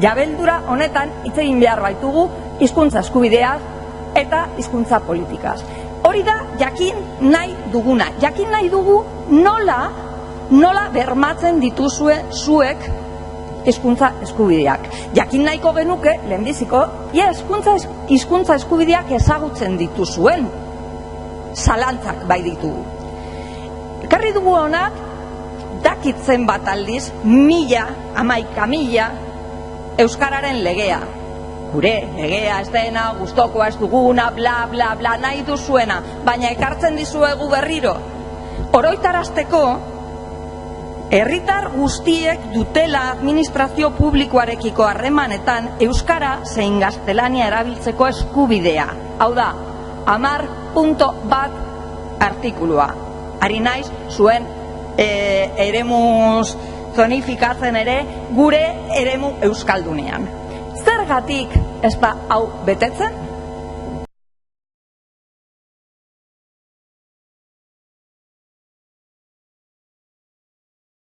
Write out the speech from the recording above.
Jabeldura honetan hitz egin behar baitugu hizkuntza eskubideaz eta hizkuntza politikaz. Hori da jakin nahi duguna. Jakin nahi dugu nola bermatzen dituzue zuek hizkuntza eskubideak. Jakin nahiko genuke, lehenbiziko, hizkuntza eskubideak ezagutzen dituzuen zalantzak bai ditugu. Ekarri dugu honak, dakitzen bat aldiz, 11.000 euskararen legea. Gure legea ez dena, gustokoa ez duguna, bla, bla, bla, nahi duzuena, baina ekartzen dizuegu berriro. Oroitarazteko, herritar guztiek dutela administrazio publikoarekiko harremanetan euskara zein gaztelania erabiltzeko eskubidea. Hau da, 10.1 artikulua. Ari naiz zuen eremuz zonifikatzen ere gure eremu euskaldunean. Zergatik ez da hau betetzen?